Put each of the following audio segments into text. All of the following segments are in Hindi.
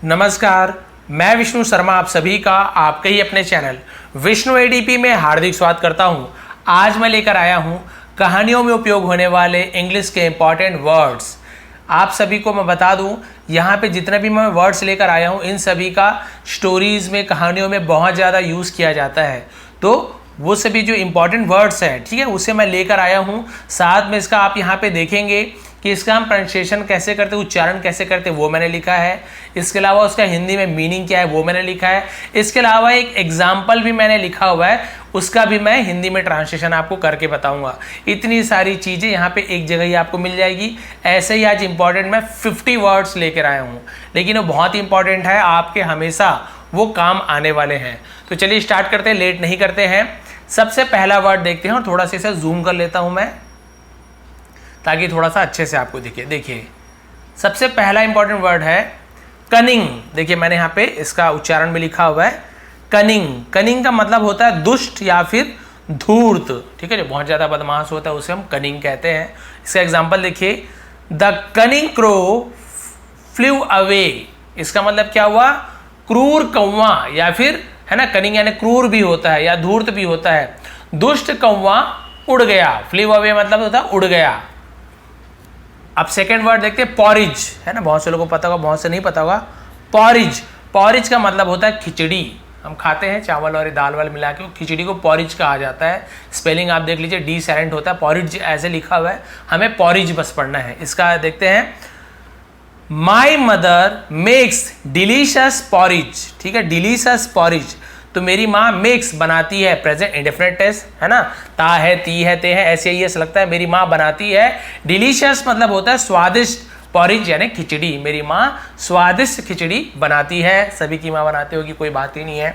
नमस्कार, मैं विष्णु शर्मा आप सभी का आपके ही अपने चैनल विष्णु एडीपी में हार्दिक स्वागत करता हूं। आज मैं लेकर आया हूं कहानियों में उपयोग होने वाले इंग्लिश के इंपॉर्टेंट वर्ड्स। आप सभी को मैं बता दूं, यहाँ पे जितने भी मैं वर्ड्स लेकर आया हूं इन सभी का स्टोरीज में, कहानियों में बहुत ज़्यादा यूज़ किया जाता है। तो वो सभी जो इंपॉर्टेंट वर्ड्स हैं, ठीक है, उसे मैं लेकर आया हूँ। साथ में इसका आप यहाँ पे देखेंगे कि इसका हम प्रोनाउंसिएशन कैसे करते, उच्चारण कैसे करते, वो मैंने लिखा है। इसके अलावा उसका हिंदी में मीनिंग क्या है वो मैंने लिखा है। इसके अलावा एक एग्जाम्पल भी मैंने लिखा हुआ है, उसका भी मैं हिंदी में ट्रांसलेशन आपको करके बताऊंगा। इतनी सारी चीज़ें यहाँ पे एक जगह ही आपको मिल जाएगी। ऐसे ही आज इंपॉर्टेंट मैं 50 वर्ड्स लेकर आया हूँ, लेकिन वो बहुत इंपॉर्टेंट है, आपके हमेशा वो काम आने वाले हैं। तो चलिए स्टार्ट करते हैं, लेट नहीं करते हैं। सबसे पहला वर्ड देखते हैं और थोड़ा सा इसे जूम कर लेता हूँ मैं, ताकि थोड़ा सा अच्छे से आपको दिखे। देखिए, सबसे पहला इंपॉर्टेंट वर्ड है कनिंग। देखिए, मैंने यहाँ पे इसका उच्चारण भी लिखा हुआ है, कनिंग। कनिंग का मतलब होता है दुष्ट या फिर धूर्त, ठीक है। जो बहुत ज़्यादा बदमाश होता है उसे हम कनिंग कहते हैं। इसका एग्जाम्पल देखिए, the cunning crow flew away. इसका मतलब क्या हुआ? क्रूर कौवा, या फिर है ना, कनिंग यानी क्रूर भी होता है या धूर्त भी होता है। दुष्ट कौवा उड़ गया, फ्ल्यू अवे मतलब होता है उड़ गया। अब सेकेंड वर्ड देखते हैं, पॉरिज, है ना। बहुत से लोगों को पता होगा, बहुत से नहीं पता होगा। पॉरिज, पॉरिज का मतलब होता है खिचड़ी। हम खाते हैं चावल और दाल वाल मिला के, खिचड़ी को पॉरिज कहा जाता है। स्पेलिंग आप देख लीजिए, डी साइलेंट होता है, पॉरिज ऐसे लिखा हुआ है, हमें पॉरिज बस पढ़ना है। इसका देखते हैं, my mother makes delicious porridge, ठीक है, डिलीशियस पॉरिज। तो मेरी माँ मेक्स बनाती है, प्रेजेंट इंडेफिनिट टेंस है ना, ता है, ती है, ते है, ऐसे ही ऐसा लगता है। मेरी माँ बनाती है। डिलीशियस मतलब होता है स्वादिष्ट, पॉरिज यानी खिचड़ी। मेरी माँ स्वादिष्ट खिचड़ी बनाती है। सभी की माँ बनाती होगी, कोई बात ही नहीं है।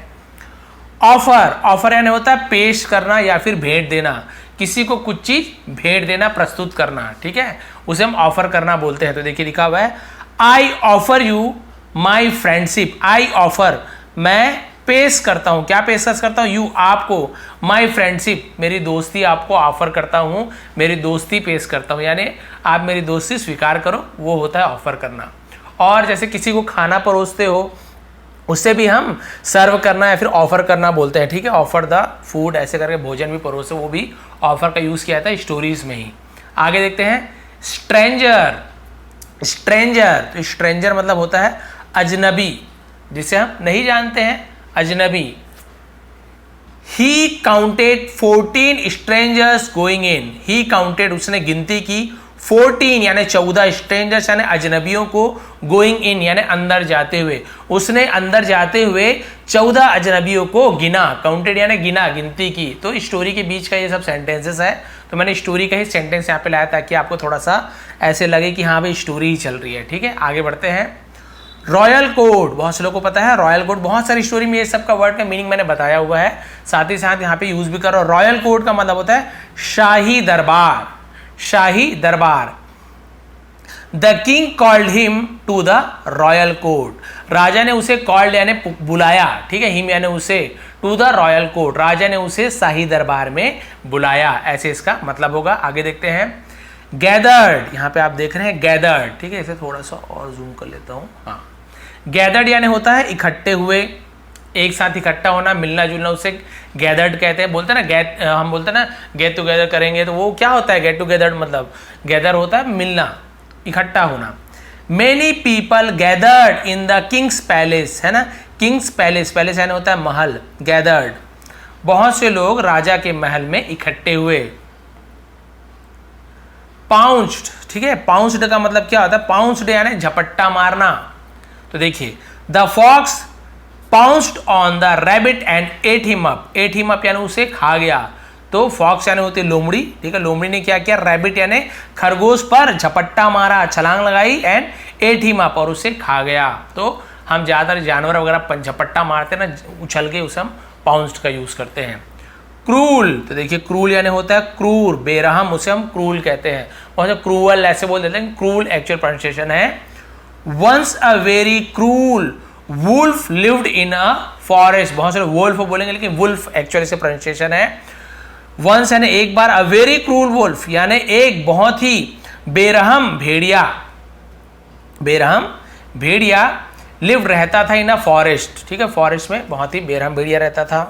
ऑफर, ऑफर यानी होता है पेश करना या फिर भेंट देना। किसी को कुछ चीज भेंट देना, प्रस्तुत करना, ठीक है, उसे हम ऑफर करना बोलते हैं। तो देखिए लिखा हुआ है, I offer you my friendship. I offer, मैं पेश करता हूं। क्या पेशकश करता हूं? यू, आपको, माई फ्रेंडशिप, मेरी दोस्ती आपको ऑफर करता हूं, मेरी दोस्ती पेश करता हूं, यानी आप मेरी दोस्ती स्वीकार करो, वो होता है ऑफर करना। और जैसे किसी को खाना परोसते हो, उससे भी हम सर्व करना या फिर ऑफर करना बोलते हैं, ठीक है। ऑफर द फूड, ऐसे करके भोजन भी परोसे, वो भी ऑफर का यूज किया जाता है स्टोरीज में ही। आगे देखते हैं, स्ट्रेंजर। स्ट्रेंजर, तो स्ट्रेंजर मतलब होता है अजनबी, जिसे हम नहीं जानते हैं, अजनबी। He counted 14 strangers going in. He counted, उसने गिनती की, 14 यानी 14 स्ट्रेंजर्स यानी अजनबियों को, गोइंग इन यानी अंदर जाते हुए। उसने अंदर जाते हुए 14 अजनबियों को गिना। काउंटेड यानी गिना, गिनती की। तो स्टोरी के बीच का ये सब सेंटेंसेस है, तो मैंने स्टोरी का ही सेंटेंस यहाँ पे लाया ताकि आपको थोड़ा सा ऐसे लगे कि हाँ भाई स्टोरी ही चल रही है, ठीक है। आगे बढ़ते हैं, रॉयल कोड। बहुत से लोगों को पता है रॉयल कोड, बहुत सारी स्टोरी में ये सब का वर्ड का मीनिंग मैंने बताया हुआ है, साथ ही साथ यहाँ पे यूज भी करो। रॉयल कोड का मतलब होता है शाही दरबार, शाही दरबार। The king called him to the royal court. राजा ने उसे कॉल्ड यानी बुलाया, ठीक है, हिम यानी उसे, टू द रॉयल कोर्ट, राजा ने उसे शाही दरबार में बुलाया, ऐसे इसका मतलब होगा। आगे देखते हैं, गैदर्ड। यहाँ पे आप देख रहे हैं गैदर्ड, ठीक है, इसे थोड़ा सा और जूम कर लेता हूँ। हाँ, गैदर्ड यानी होता है इकट्ठे हुए, एक साथ इकट्ठा होना, मिलना जुलना, उसे गैदर्ड कहते हैं। बोलते हैं ना हम बोलते हैं ना गेट टुगेदर करेंगे, तो वो क्या होता है गेट टुगेदर मतलब? गैदर होता है मिलना, इकट्ठा होना। Many people gathered in the Kings palace, है ना, किंग्स पैलेस, पैलेस यानी होता है महल, गैदर्ड। बहुत से लोग राजा के महल में इकट्ठे हुए। पाउंस्ड, ठीक है, पाउंस्ड का मतलब क्या होता है? पाउंस्ड यानी झपट्टा मारना। तो देखिए, the fox pounced on the rabbit and ate him up. Ate him up यानी उसे खा गया। तो फॉक्स यानी होती है लोमड़ी, ठीक है, लोमड़ी ने क्या किया? रैबिट यानी खरगोश पर झपट्टा मारा, छलांग लगाई, एंड एट हिम अप, और उसे खा गया। तो हम ज़्यादातर जानवर वगैरह झपट्टा मारते हैं ना, उछल के, उसे हम पाउंस्ड का यूज करते हैं। क्रूल, तो देखिए क्रूल यानी होता है क्रूर, बेरहम, उसे हम क्रूल कहते हैं, और क्रूअल ऐसे बोल देते हैं, क्रूल एक्चुअल प्रोनाउंसिएशन है। Once a very cruel wolf lived in a forest. बहुत सारे वुल्फ बोलेंगे, लेकिन वुल्फ एक्चुअली से प्रोनाउंसिएशन है। वंस यानी एक बार, अ वेरी क्रूल वुल्फ यानी एक बहुत ही बेरहम भेड़िया, बेरहम भेड़िया लिव्ड रहता था इन अ फॉरेस्ट, ठीक है, फॉरेस्ट में बहुत ही बेरहम भेड़िया रहता था।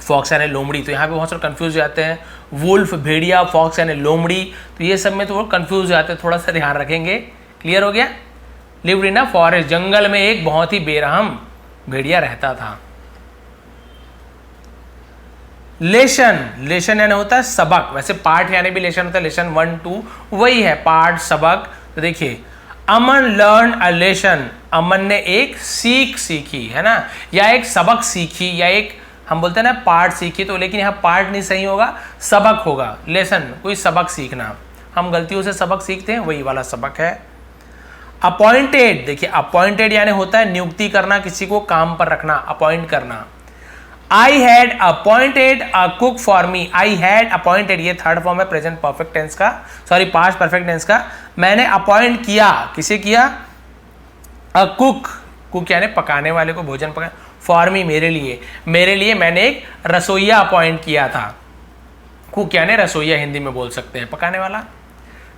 फॉक्स यानी लोमड़ी, तो यहाँ पे बहुत सारे कंफ्यूज हो जाते हैं, वुल्फ भेड़िया, फॉक्स यानी लोमड़ी, तो ये सब में तो वो कंफ्यूज हो जाते हैं, थोड़ा सा ध्यान रखेंगे। क्लियर हो गया? लिव्ड इन अ फॉरेस्ट, जंगल में एक बहुत ही बेरहम भेड़िया रहता था। लेशन, लेशन यानी होता है सबक, वैसे पाठ यानी भी लेशन होता है, लेशन 1 2 वही है, पाठ सबक। तो देखिए अमन लर्न अ लेसन, अमन ने एक सीख सीखी, है ना, या एक सबक सीखी, या एक हम बोलते हैं ना पाठ सीखी, तो लेकिन यहाँ पाठ नहीं सही होगा, सबक होगा। लेसन कोई सबक सीखना, हम गलतियों से सबक सीखते हैं, वही वाला सबक है। अपॉइंटेड, देखिए अपॉइंटेड यानी होता है नियुक्ति करना, किसी को काम पर रखना, अपॉइंट करना। I had appointed a cook for me, I had appointed, ये थर्ड फॉर्म है प्रेजेंट परफेक्ट टेंस का, सॉरी पास्ट परफेक्ट टेंस का। मैंने अपॉइंट किया, किसे किया? अ कुक, कुक यानी पकाने वाले को भोजन पका, फॉर मी मेरे लिए, मेरे लिए मैंने एक रसोइया अपॉइंट किया था। कुक यानी रसोइया हिंदी में बोल सकते हैं, पकाने वाला।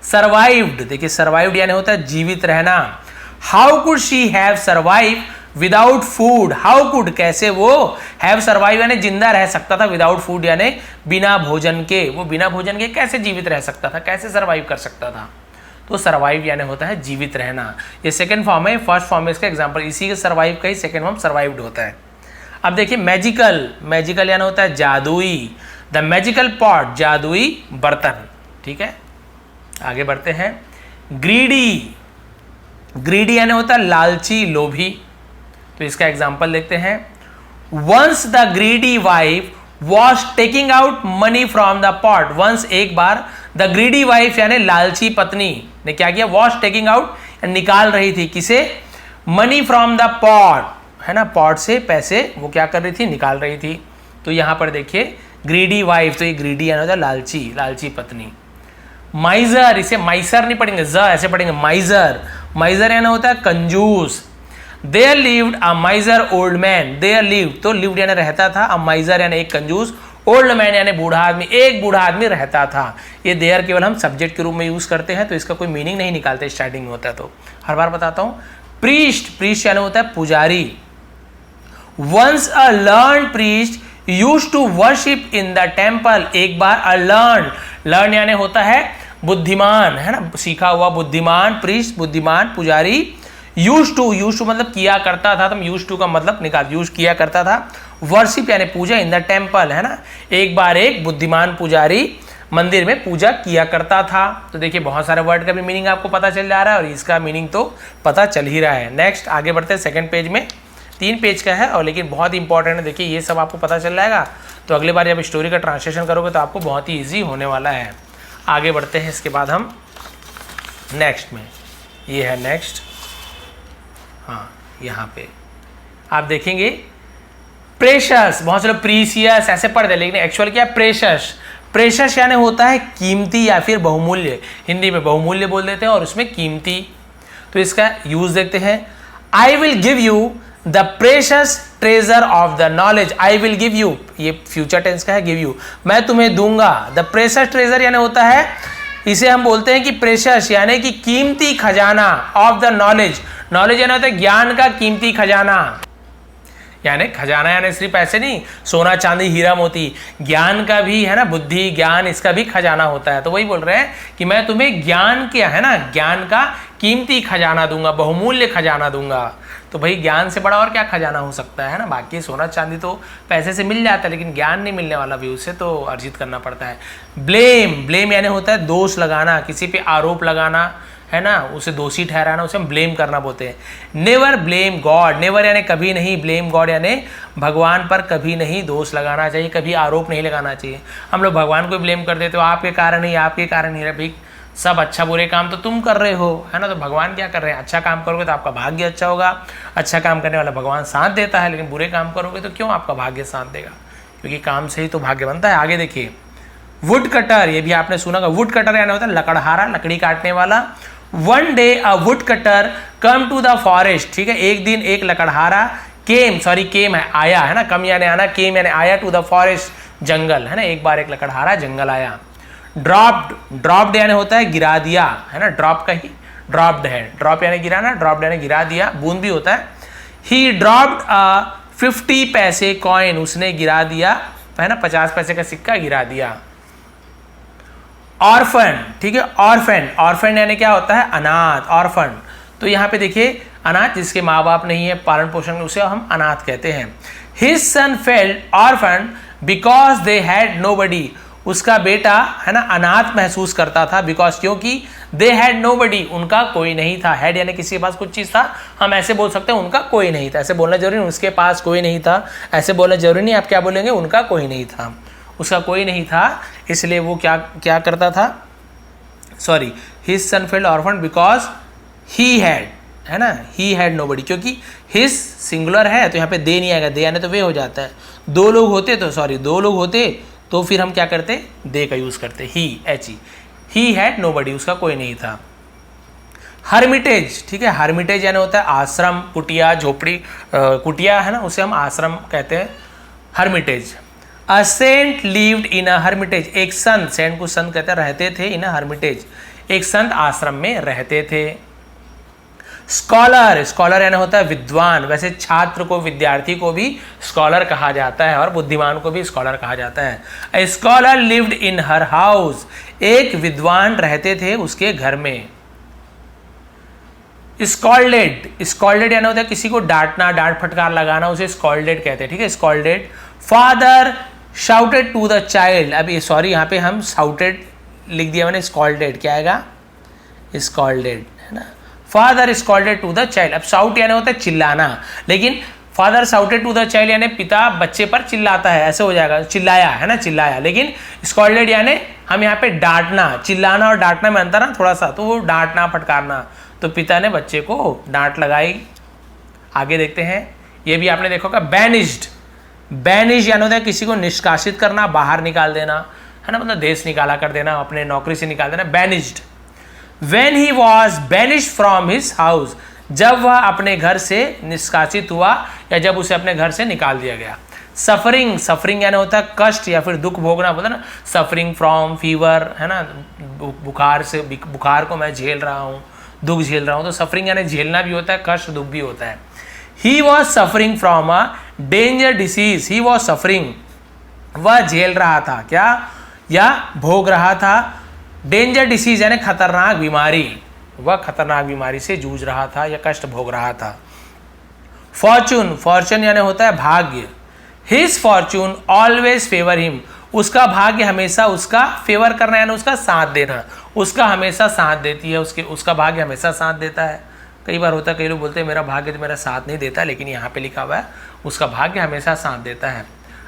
सर्वाइव्ड, देखिए सर्वाइव्ड यानी होता है जीवित रहना। How could she have survive without food, how could कैसे वो, हैव सर्वाइव यानी जिंदा रह सकता था, विदाउट फूड यानी बिना भोजन के, वो बिना भोजन के कैसे जीवित रह सकता था, कैसे सर्वाइव कर सकता था। तो सर्वाइव यानी होता है जीवित रहना, ये सेकंड फॉर्म है, फर्स्ट फॉर्म है इसका एग्जांपल, इसी के सर्वाइव का ही सेकंड फॉर्म सर्वाइव्ड होता है। अब देखिए मैजिकल, मैजिकल यानी होता है जादुई, द मैजिकल पॉट, जादुई बर्तन, ठीक है। आगे बढ़ते हैं। ग्रीडी, ग्रीडी यानी होता है लालची, लोभी, तो इसका एग्जांपल देखते हैं। Once the greedy wife was taking out money from the pot, once एक बार, द ग्रीडी वाइफ यानी लालची पत्नी ने क्या किया? वॉज टेकिंग आउट, निकाल रही थी, किसे? मनी फ्रॉम द पॉट, है ना, पॉट से पैसे वो क्या कर रही थी? निकाल रही थी। तो यहां पर देखिए ग्रीडी वाइफ, तो ये ग्रीडी यानी होता है लालची, लालची पत्नी। माइजर, इसे माइसर नहीं पढ़ेंगे, ज ऐसे पढ़ेंगे माइजर, माइजर यानी होता है कंजूस। There lived a miser old man, there lived, तो लिव्ड यानी रहता था, अ माइजर यानी एक कंजूस, ओल्ड मैन यानी बूढ़ा आदमी, एक बूढ़ा आदमी रहता था। ये देयर केवल हम सब्जेक्ट के रूप में यूज करते हैं, तो इसका कोई मीनिंग नहीं निकालते, स्टार्टिंग में होता है तो हर बार बताता हूं। प्रीस्ट, प्रीस्ट यानी होता है पुजारी। Once a learn priest used to worship in the temple, एक बार अ लर्न, लर्न यानी होता है बुद्धिमान, है ना, सीखा हुआ बुद्धिमान, प्रीस्ट बुद्धिमान, पुजारी। यूज टू, यूज टू मतलब किया करता था, तो यूज टू का मतलब निकाल, यूज किया करता था। वर्शिप यानी पूजा, इन द टेम्पल, है ना, एक बार एक बुद्धिमान पुजारी मंदिर में पूजा किया करता था। तो देखिए बहुत सारे वर्ड का भी मीनिंग आपको पता चल जा रहा है, और इसका मीनिंग तो पता चल ही रहा है। नेक्स्ट आगे बढ़ते हैं, सेकंड पेज में 3 पेज का है, और लेकिन बहुत इंपॉर्टेंट है, देखिए ये सब आपको पता चल जाएगा, तो अगली बार जब स्टोरी का ट्रांसलेशन करोगे तो आपको बहुत ही ईजी होने वाला है। आगे बढ़ते हैं, इसके बाद हम नेक्स्ट में, ये है नेक्स्ट, हाँ यहाँ पे आप देखेंगे प्रेशस, बहुत से लोग प्रीसियस ऐसे पढ़ते हैं, लेकिन एक्चुअल क्या है? प्रेशस, प्रेशस यानी होता है कीमती या फिर बहुमूल्य, हिंदी में बहुमूल्य बोल देते हैं और उसमें कीमती। तो इसका यूज देखते हैं। I will give you the precious treasure of the knowledge, I will give you, ये फ्यूचर टेंस का है, गिव यू, मैं तुम्हें दूंगा। द प्रेशस ट्रेजर यानी होता है, इसे हम बोलते हैं कि प्रेशस यानी कि कीमती खजाना, ऑफ द नॉलेज, नॉलेज यानी होता है ज्ञान का कीमती खजाना, यानी खजाना यानी सिर्फ ऐसे नहीं सोना चांदी हीरा मोती, ज्ञान का भी, है ना, बुद्धि ज्ञान, इसका भी खजाना होता है। तो वही बोल रहे हैं कि मैं तुम्हें ज्ञान क्या, है ना, ज्ञान का कीमती खजाना दूंगा, बहुमूल्य खजाना दूंगा। तो भाई ज्ञान से बड़ा और क्या खजाना हो सकता है ना, बाकी सोना चांदी तो पैसे से मिल जाता है, लेकिन ज्ञान नहीं मिलने वाला भी, उससे तो अर्जित करना पड़ता है। ब्लेम, ब्लेम यानी होता है दोष लगाना, किसी पे आरोप लगाना, है ना, उसे दोषी ठहराना, उसे हम ब्लेम करना बोलते हैं। नेवर ब्लेम गॉड, नेवर यानी कभी नहीं, ब्लेम गॉड यानी भगवान पर कभी नहीं दोष लगाना चाहिए, कभी आरोप नहीं लगाना चाहिए। हम लोग भगवान को ब्लेम कर देते हो, आपके कारण ही, आपके कारण ही, भाई सब अच्छा बुरे काम तो तुम कर रहे हो, है ना, तो भगवान क्या कर रहे हैं? अच्छा काम करोगे तो आपका भाग्य अच्छा होगा, अच्छा काम करने वाला भगवान साथ देता है, लेकिन बुरे काम करोगे तो क्यों आपका भाग्य साथ देगा? क्योंकि काम से ही तो भाग्य बनता है। आगे देखिए, वुड कटर, ये भी आपने सुना होगा, वुड कटर यानी होता है लकड़हारा, लकड़ी काटने वाला। One day a wood cutter come to the forest, ठीक है, एक दिन एक लकड़हारा केम, सॉरी केम है आया, है ना, कम यानी आना, केम यानी आया, टू द फॉरेस्ट जंगल, है ना, एक बार एक लकड़हारा जंगल आया। ड्रॉप्ड, ड्रॉप्ड यानी होता है गिरा दिया, है ना, ड्रॉप का ही ड्रॉप्ड है, ड्रॉप यानी गिराना, ड्रॉप्ड यानी गिरा दिया, बूंद भी होता है। ही ड्रॉप्ड अ 50 पैसे कॉइन, उसने गिरा दिया है ना, 50 पैसे का सिक्का गिरा दिया। ऑर्फन, ठीक है, ऑर्फन, ऑर्फन यानी क्या होता है, अनाथ, ऑर्फन। तो यहाँ पे देखिए अनाथ जिसके माँ बाप नहीं है, पालन पोषण, उसे हम अनाथ कहते हैं। His son felt orphan because they had nobody, उसका बेटा है ना अनाथ महसूस करता था, बिकॉज क्योंकि दे हैड नोबडी, उनका कोई नहीं था। हैड यानी किसी के पास कुछ चीज था, हम ऐसे बोल सकते हैं उनका कोई नहीं था, ऐसे बोलना जरूरी नहीं उसके पास कोई नहीं था, ऐसे बोलना जरूरी नहीं, आप क्या बोलेंगे, उनका कोई नहीं था, उसका कोई नहीं था, इसलिए वो क्या करता था, sorry, his son felt orphan because he had, है ना, ही हैड नोबडी, क्योंकि हिज सिंगुलर है तो यहाँ पे दे नहीं आएगा, दे आने तो वे हो जाता है, दो लोग होते तो फिर हम क्या करते, दे का यूज करते, ही हैड नोबडी, उसका कोई नहीं था। हर्मिटेज, ठीक है, हर्मिटेज यानी होता है आश्रम, कुटिया, झोपड़ी, कुटिया है ना, उसे हम आश्रम कहते हैं, hermitage. A saint lived in a hermitage, एक संत, सेंट को संत कहते हैं, रहते थे इन अ हर्मिटेज, एक संत आश्रम में रहते थे। स्कॉलर, स्कॉलर यानी होता है विद्वान, वैसे छात्र को, विद्यार्थी को भी स्कॉलर कहा जाता है और बुद्धिमान को भी स्कॉलर कहा जाता है। A scholar lived in her house, एक विद्वान रहते थे उसके घर में। स्कॉल्डेड, स्कॉल्डेड यानी होता है किसी को डांटना, डांट फटकार लगाना, उसे स्कॉल्डेड कहते हैं, ठीक है, scolded. Father shouted to the child, अब ये सॉरी यहाँ पे हम शाउटेड लिख दिया मैंने, स्कॉल्डेड क्या आएगा, स्कॉल्डेड, है ना। Father scolded to the child, अब शाउट यानी होता है चिल्लाना, लेकिन father shouted to the child यानी पिता बच्चे पर चिल्लाता है, ऐसे हो जाएगा, चिल्लाया, है ना, चिल्लाया। लेकिन स्कॉल्डेड यानी हम यहाँ पे डांटना, चिल्लाना और डांटना में अंतर ना थोड़ा सा, तो वो डांटना, फटकारना, तो पिता ने बच्चे को डांट लगाई। आगे देखते हैं, ये भी आपने देखा होगा, बैनिश्ड, बैनिश यानी होता है किसी को निष्कासित करना, बाहर निकाल देना, है ना, मतलब देश निकाला कर देना, अपने नौकरी से निकाल देना, banished. When he was banished from his house, जब वह अपने घर से निष्कासित हुआ या जब उसे अपने घर से निकाल दिया गया। सफरिंग, सफरिंग यानी होता है कष्ट या फिर दुख भोगना, बोलते ना, सफरिंग फ्रॉम फीवर, है ना, बुखार से, बुखार को मैं झेल रहा हूँ, दुख झेल रहा हूँ, तो सफरिंग यानी झेलना भी होता है, कष्ट दुख भी होता है। He was suffering from a danger disease, he was suffering, वह झेल रहा था क्या, या भोग रहा था, डेंजर डिसीज यानी खतरनाक बीमारी, वह खतरनाक बीमारी से जूझ रहा था या कष्ट भोग रहा था। फॉर्चून, फॉर्चून यानी होता है भाग्य, his Fortune always favour him, उसका भाग्य हमेशा उसका फेवर करना यानी उसका साथ देना, उसका हमेशा साथ देती है, उसका भाग्य हमेशा साथ देता है। कई बार होता है, कई लोग बोलते हैं मेरा भाग्य तो मेरा साथ नहीं देता, लेकिन यहाँ पे लिखा हुआ है उसका भाग्य हमेशा साथ देता है।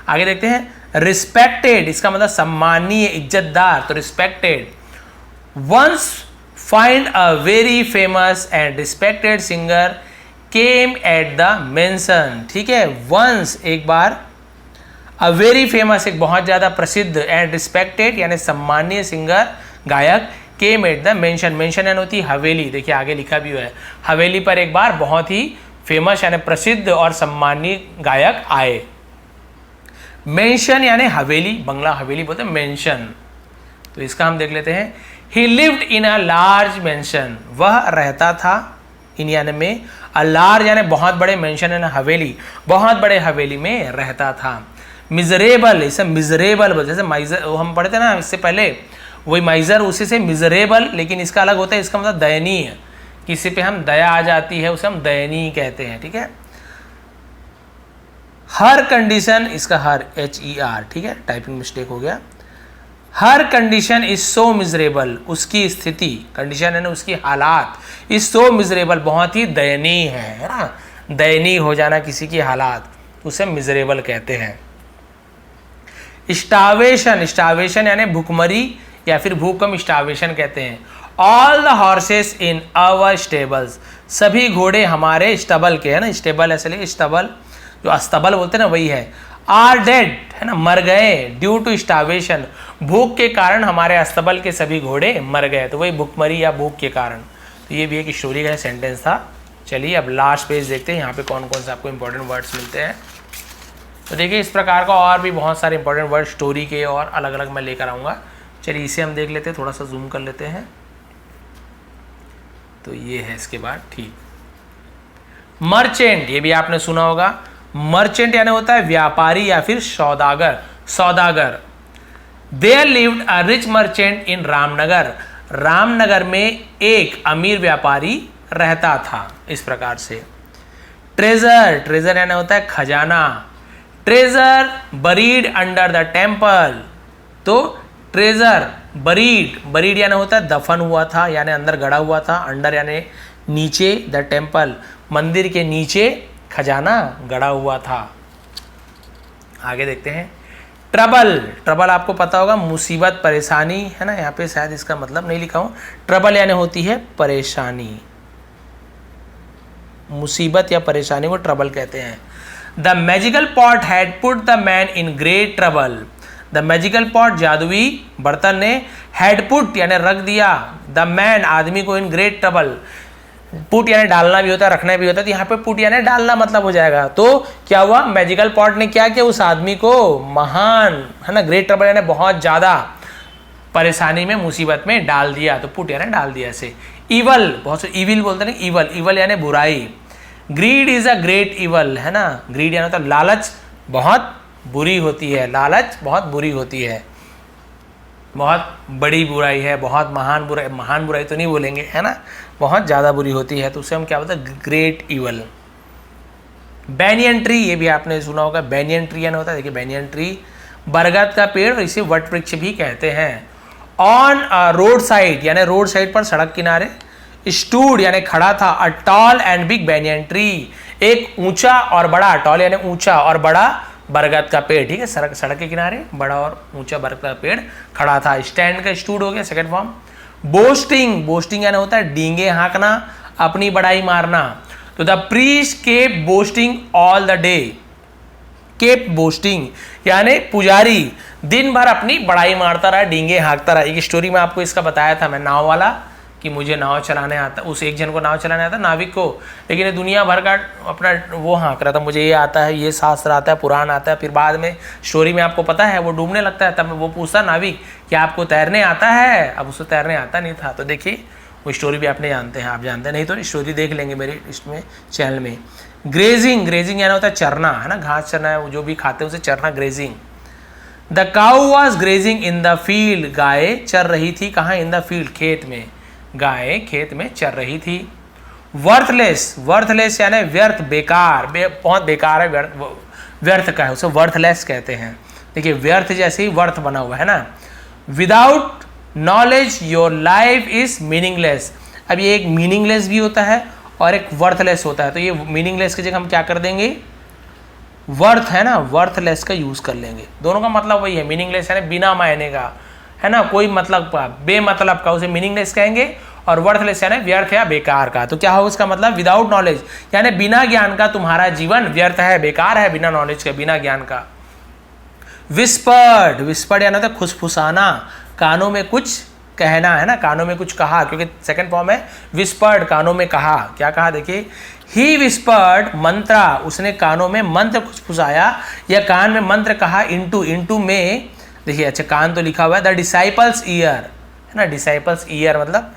आगे देखते हैं, रिस्पेक्टेड, इसका मतलब सम्मानीय, इज्जतदार, तो respected. Once find a very famous and respected singer came at the mansion, ठीक है, once एक बार, a very famous एक बहुत ज़्यादा प्रसिद्ध and respected यानी सम्मानीय सिंगर, गायक, came at the mansion, mansion यानी होती है हवेली, देखिए आगे लिखा भी हुआ है, हवेली पर एक बार बहुत ही फेमस यानी प्रसिद्ध और सम्मानीय गायक आए। मेंशन यानी हवेली, बंगला हवेली बोलते हैं मेंशन, तो इसका हम देख लेते हैं। He lived in a large mansion, वह रहता था इन यानी में, a large यानी बहुत बड़े, मेंशन यानी हवेली, बहुत बड़े हवेली में रहता था। मिजरेबल, इसे मिजरेबल बोलते, जैसे माइजर हम पढ़ते ना इससे पहले, वही माइजर उसी से मिजरेबल, लेकिन इसका अलग होता है, इसका मतलब दयनीय, किसी पे हम दया आ जाती है उसे हम दयनीय कहते हैं, ठीक है। हर कंडीशन, इसका हर HER, ठीक है, टाइपिंग मिस्टेक हो गया। हर कंडीशन इज सो मिजरेबल, उसकी स्थिति, कंडीशन है ना उसकी हालात, इज सो मिजरेबल, बहुत ही दयनीय है ना, दयनीय हो जाना किसी की हालात, उसे मिजरेबल कहते हैं। स्टावेशन, स्टावेशन यानी भूखमरी या फिर भूख को हम स्टावेशन कहते हैं। All the horses in our stables, सभी घोड़े हमारे स्टबल के, है ना, स्टेबल ऐसे स्टबल, जो अस्तबल बोलते हैं ना वही है। आर डेड, है ना, मर गए, ड्यू टू स्टावेशन, भूख के कारण हमारे अस्तबल के सभी घोड़े मर गए, तो वही भूखमरी या भूख के कारण। तो ये भी एक स्टोरी का सेंटेंस था। चलिए अब लास्ट पेज देखते हैं, यहाँ पे कौन कौन से आपको इंपॉर्टेंट वर्ड्स मिलते हैं। तो देखिए इस प्रकार का और भी बहुत सारे इंपॉर्टेंट वर्ड स्टोरी के और अलग अलग मैं लेकर आऊँगा। चलिए इसे हम देख लेते हैं, थोड़ा सा जूम कर लेते हैं। तो ये है इसके बाद ठीक। मर्चेंट, ये भी आपने सुना होगा। मर्चेंट यानी होता है व्यापारी या फिर सौदागर, सौदागर। There lived a rich merchant in Ramnagar, Ramnagar में एक अमीर व्यापारी रहता था, इस प्रकार से। ट्रेजर, ट्रेजर यानी होता है खजाना। Treasure buried under the temple, तो ट्रेजर बरीड, बरीड यानी होता है दफन हुआ था, यानी अंदर गड़ा हुआ था। अंडर यानी नीचे, द टेम्पल मंदिर के नीचे खजाना गड़ा हुआ था। आगे देखते हैं। ट्रबल, ट्रबल आपको पता होगा मुसीबत, परेशानी, है ना। यहाँ पे शायद इसका मतलब नहीं लिखा हूँ। ट्रबल यानी होती है परेशानी, मुसीबत या परेशानी को ट्रबल कहते हैं। The magical pot had put the man in great trouble, the magical pot जादुई बर्तन ने हैड पुट यानी रख दिया, द मैन आदमी को, इन ग्रेट ट्रबल। पुट यानी डालना भी होता है, रखना भी होता है, तो यहाँ पे पुट यानी डालना मतलब हो जाएगा। तो क्या हुआ, मैजिकल पॉट ने क्या किया, उस आदमी को महान, है ना, ग्रेट ट्रबल यानी बहुत ज्यादा परेशानी में, मुसीबत में डाल दिया, तो पुट यानी डाल दिया ऐसे। इवल, बहुत से इविल बोलते हैं, इवल, इवल यानी बुराई। Grid is a great evil, है ना। ग्रीड यानी तो लालच बहुत बुरी होती है, लालच बहुत बुरी होती है, बहुत बड़ी बुराई है, बहुत महान बुराई, महान बुराई तो नहीं बोलेंगे, है ना, बहुत ज़्यादा बुरी होती है, तो उसे हम क्या बोलते हैं, ग्रेट इवल। बैनियन ट्री, ये भी आपने सुना होगा। बैनियन ट्री यानी होता है, देखिए बैनियन ट्री बरगद का पेड़, इसे वट वृक्ष भी कहते हैं। ऑन रोड साइड यानी रोड साइड पर, सड़क किनारे। स्टूड यानी खड़ा था। A tall and big banyan tree, एक ऊंचा और बड़ा, टॉल यानी ऊंचा और बड़ा बरगद का पेड़, ठीक है, सड़क के किनारे बड़ा और ऊंचा बरगद का पेड़ खड़ा था। स्टैंड का स्टूड हो गया, सेकंड फॉर्म। बोस्टिंग, बोस्टिंग यानी होता है डींगे हाँकना, अपनी बड़ाई मारना। तो the priest kept boasting all the day, kept boasting यानी पुजारी दिन भर अपनी बड़ाई मारता रहा, डींगे हाँकता रहा। एक स्टोरी में आपको इसका बताया था मैं, नाव वाला, कि मुझे नाव चलाने आता, उस एक जन को नाव चलाने आता, नाविक को, लेकिन ये दुनिया भर का अपना वो हाँक रहा था, मुझे ये आता है, ये शास्त्र आता है, पुराण आता है। फिर बाद में स्टोरी में आपको पता है वो डूबने लगता है, तब वो पूछता नाविक क्या आपको तैरने आता है, अब उसको तैरने आता नहीं था। तो देखिए वो स्टोरी भी आपने जानते हैं, आप जानते नहीं तो स्टोरी देख लेंगे मेरे इसमें चैनल में। ग्रेजिंग, ग्रेजिंग यानी होता है चरना, है ना, घास चरना है, जो भी खाते हैं उसे चरना, grazing. The cow was grazing in the field, गाय चर रही थी, कहाँ, इन द फील्ड, खेत में, गाय खेत में चर रही थी। वर्थलेस, वर्थलेस यानी व्यर्थ, बेकार, बहुत बेकार है, व्यर्थ का है, उसे वर्थलेस कहते हैं। देखिए व्यर्थ जैसे ही वर्थ बना हुआ है ना। Without knowledge your life is meaningless, अब ये एक मीनिंगलेस भी होता है और एक वर्थलेस होता है, तो ये मीनिंगलेस की जगह हम क्या कर देंगे, वर्थ है ना, वर्थलेस का यूज कर लेंगे। दोनों का मतलब वही है, मीनिंगलेस यानी बिना मायने का, है ना, कोई मतलब का, बेमतलब का, उसे मीनिंगलेस कहेंगे, और वर्थलेस यानी व्यर्थ या बेकार का। तो क्या होगा उसका मतलब, विदाउट नॉलेज यानी बिना ज्ञान का तुम्हारा जीवन व्यर्थ है, बेकार है, बिना नॉलेज का, बिना ज्ञान का। विस्पर्ड, विस्पर्ड यानी होता है खुसफुसाना, कानों में कुछ कहना, है ना, कानों में कुछ कहा, क्योंकि सेकंड फॉर्म है विस्पर्ड, कानों में कहा। क्या कहा, देखिए, ही विस्पर्ड मंत्रा, उसने कानों में मंत्र खुसफुसाया या कान में मंत्र कहा। इनटू, इनटू में देखिए, अच्छा कान तो लिखा हुआ है, द डिसाइपल्स ईयर, है ना, डिसाइपल्स ईयर मतलब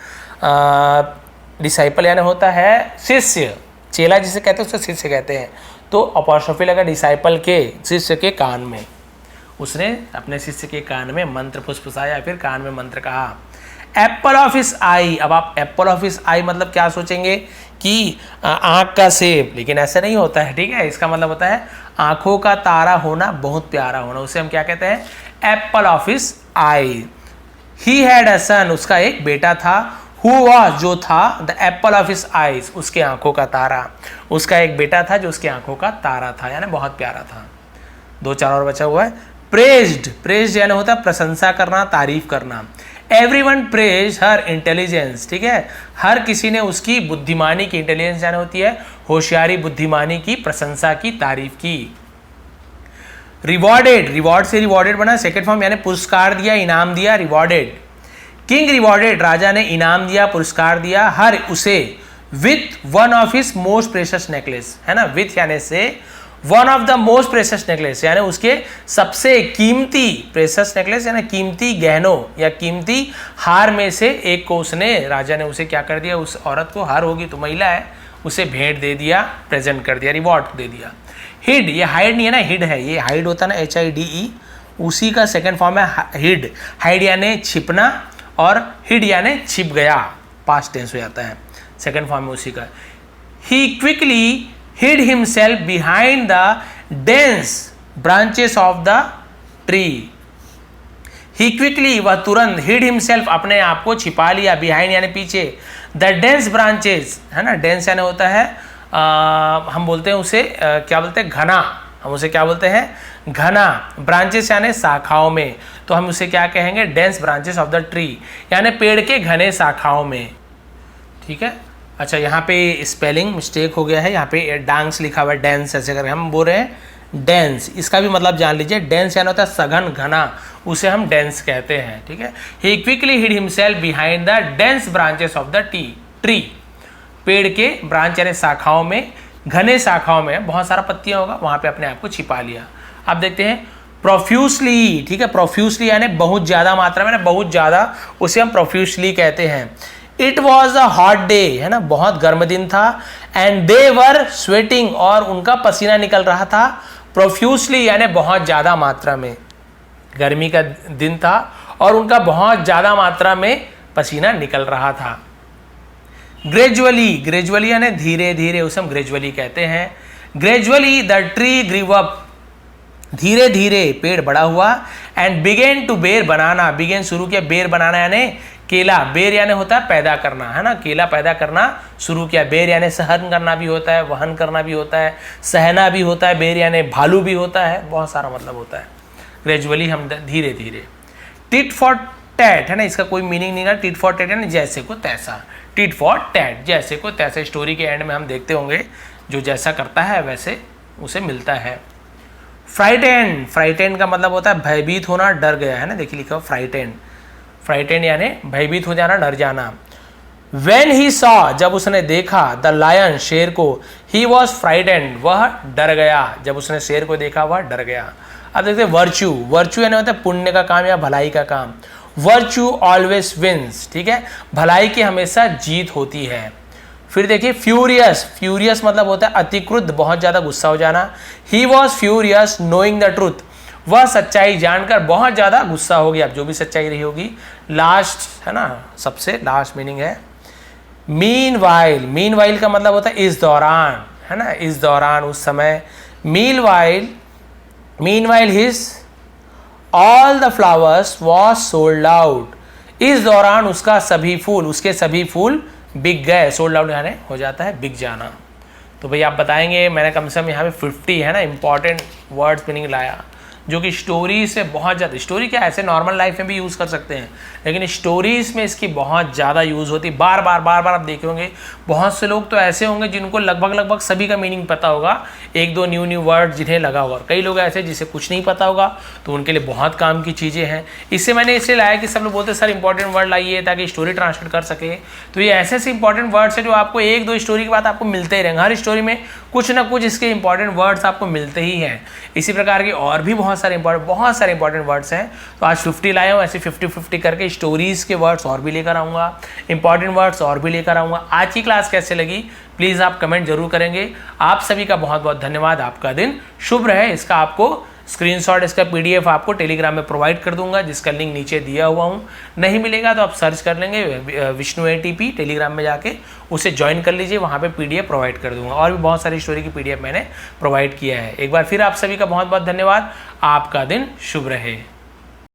डिसाइपल यानी होता है शिष्य, चेला जिसे कहते हैं उसे शिष्य कहते हैं। तो अपॉस्ट्रोफी लगा डिसाइपल के, शिष्य के कान में, उसने अपने शिष्य के कान में मंत्र फुसफुसाया, फिर कान में मंत्र कहा। एप्पल ऑफ हिज आई, अब आप एप्पल ऑफ हिज आई मतलब क्या सोचेंगे कि आँख का सेब, लेकिन ऐसा नहीं होता है, ठीक है, इसका मतलब होता है आँखों का तारा होना, बहुत प्यारा होना, उसे हम क्या कहते हैं, apple of his eye. He had a son, उसका एक बेटा था। हु वाज, जो था, the apple of his eyes, उसके आंखों का तारा, उसका एक बेटा था जो उसकी आंखों का तारा था, यानी बहुत प्यारा था। 2-4 और बचा हुआ है। प्रेज्ड, प्रेज्ड यानी होता है प्रशंसा करना, तारीफ करना। एवरीवन प्रेज हर इंटेलिजेंस, ठीक है, हर किसी ने उसकी बुद्धिमानी की, इंटेलिजेंस यानी होती है होशियारी, बुद्धिमानी की प्रशंसा की, तारीफ की। रिवॉर्डेड, रिवॉर्ड से रिवॉर्डेड बना, सेकंड फॉर्म यानी पुरस्कार दिया, इनाम दिया, रिवॉर्डेड। किंग रिवॉर्डेड, राजा ने इनाम दिया, पुरस्कार दिया, हर उसे with one of his most precious necklace, है ना, विथ यानी से, one of the most precious necklace, यानी उसके सबसे कीमती, प्रेशियस नेकलेस यानी कीमती गहनों या कीमती हार में से एक को उसने, राजा ने उसे क्या कर दिया, उस औरत को, हार होगी तो महिला है, उसे भेंट दे दिया, प्रेजेंट कर दिया, रिवॉर्ड दे दिया। हिड, ये हाइड नहीं है ना, हिड है, ये हाइड होता है ना HIDE, उसी का सेकेंड फॉर्म है हिड। हाइड यानी छिपना और हिड यानी छिप गया, पास्ट टेंस हो जाता है, सेकेंड फॉर्म में उसी का। ही quickly hid himself behind the dense branches of the tree. He quickly, वह तुरंत, hid himself, अपने आप को छिपा लिया, behind यानी पीछे, the dense branches, है ना, dense यानी होता है हम बोलते हैं उसे क्या बोलते हैं, घना, हम उसे क्या बोलते हैं, घना, ब्रांचेस यानी शाखाओं में, तो हम उसे क्या कहेंगे, dense branches of the tree, यानी पेड़ के घने शाखाओं में। ठीक है, अच्छा यहाँ पे स्पेलिंग मिस्टेक हो गया है, यहाँ पे डांस लिखा हुआ है, डेंस ऐसे करके हम बोल रहे हैं डेंस, इसका भी मतलब जान लीजिए, डेंस यानी होता है सघन, घना, उसे हम डेंस कहते हैं। ठीक है, he quickly hid himself behind the dense branches of the tree, पेड़ के ब्रांच यानी शाखाओं में, घने शाखाओं में, बहुत सारा पत्तियां होगा, वहां पे अपने आप को छिपा लिया। अब देखते हैं प्रोफ्यूसली। ठीक है, प्रोफ्यूसली यानी बहुत ज्यादा मात्रा में, बहुत ज्यादा, उसे हम प्रोफ्यूसली कहते हैं। It was a hot day, है ना, बहुत गर्म दिन था, एंड दे वर स्वेटिंग, और उनका पसीना निकल रहा था, प्रोफ्यूसली यानी बहुत ज्यादा मात्रा में, गर्मी का दिन था और उनका बहुत ज्यादा मात्रा में पसीना निकल रहा था। ग्रेजुअली, ग्रेजुअली यानी धीरे धीरे, उसे हम ग्रेजुअली कहते हैं। Gradually the tree grew up, धीरे धीरे पेड़ बड़ा हुआ, एंड बिगेन टू बेर बनाना, बिगेन शुरू किया, बेर बनाना यानी केला, बेर यानी होता है पैदा करना, है ना, केला पैदा करना शुरू किया। बेर यानी सहन करना भी होता है, वहन करना भी होता है, सहना भी होता है, बेर यानी भालू भी होता है, बहुत सारा मतलब होता है। ग्रेजुअली हम धीरे धीरे। टिट फॉर टैट, है ना, इसका कोई मीनिंग नहीं है, टिट फॉर टैट यानी जैसे को तैसा, टिट फॉर टैट, जैसे को तैसे। स्टोरी के एंड में हम देखते होंगे जो जैसा करता है वैसे उसे मिलता है। फ्राइटेंड, फ्राइटेंड का मतलब होता है भयभीत होना, डर गया, है ना, देखिए लिखा फ्राइटेंड, फ्राइटेंड यानी भयभीत हो जाना, डर जाना। When he saw, जब उसने देखा, द लायन, शेर को, he was frightened, वह डर गया, जब उसने शेर को देखा वह डर गया। अब देखते हैं वर्च्यू, वर्च्यू यानी होता है पुण्य का काम या भलाई का काम। वर्च्यू ऑलवेज विंस, ठीक है, भलाई की हमेशा जीत होती है। फिर देखिए फ्यूरियस, फ्यूरियस मतलब होता है अतिक्रुद्ध, बहुत ज्यादा गुस्सा हो जाना। He was furious knowing the truth, वह सच्चाई जानकर बहुत ज्यादा गुस्सा हो गया, अब जो भी सच्चाई रही होगी। लास्ट, है ना, सबसे लास्ट मीनिंग है मीन वाइल, मीन वाइल का मतलब होता है इस दौरान, है ना, इस दौरान, उस समय। Mean while his all the flowers was sold out, इस दौरान उसका सभी फूल, उसके सभी फूल बिक गए। सोल्ड आउट यानी हो जाता है बिक जाना। तो भाई आप बताएंगे, मैंने कम से कम यहाँ पे 50 है ना इंपॉर्टेंट वर्ड्स मीनिंग लाया, जो कि स्टोरीज से बहुत ज़्यादा, स्टोरी क्या ऐसे नॉर्मल लाइफ में भी यूज़ कर सकते हैं, लेकिन स्टोरीज में इसकी बहुत ज़्यादा यूज़ होती है। बार बार आप देखे होंगे, बहुत से लोग तो ऐसे होंगे जिनको लगभग सभी का मीनिंग पता होगा, एक दो न्यू वर्ड जिन्हें लगा होगा। कई लोग ऐसे जिसे कुछ नहीं पता होगा, तो उनके लिए बहुत काम की चीज़ें हैं। इससे मैंने इसलिए लाया कि सब लोग बोलते सर इंपॉर्टेंट वर्ड लाइए ताकि स्टोरी ट्रांसलेट कर सके। तो ये ऐसे इंपॉर्टेंट वर्ड्स है जो आपको एक दो स्टोरी के बाद आपको मिलते ही रहेंगे, हर स्टोरी में कुछ ना कुछ इसके इंपॉर्टेंट वर्ड्स आपको मिलते ही हैं। इसी प्रकार के और भी बहुत सारे इंपॉर्टेंट वर्ड्स हैं। तो आज 50 लाया हूँ, ऐसे 50-50 करके स्टोरीज के वर्ड्स और भी लेकर आऊँगा, इंपॉर्टेंट वर्ड्स और भी लेकर आऊँगा। आज की क्लास कैसे लगी प्लीज़ आप कमेंट जरूर करेंगे। आप सभी का बहुत बहुत धन्यवाद, आपका दिन शुभ रहे। इसका आपको स्क्रीनशॉट, इसका PDF आपको टेलीग्राम में प्रोवाइड कर दूंगा, जिसका लिंक नीचे दिया हुआ हूँ। नहीं मिलेगा तो आप सर्च कर लेंगे विष्णु ATP, टेलीग्राम में जाके उसे ज्वाइन कर लीजिए, वहाँ पे PDF प्रोवाइड कर दूंगा। और भी बहुत सारी स्टोरी की PDF मैंने प्रोवाइड किया है। एक बार फिर आप सभी का बहुत बहुत धन्यवाद, आपका दिन शुभ रहे।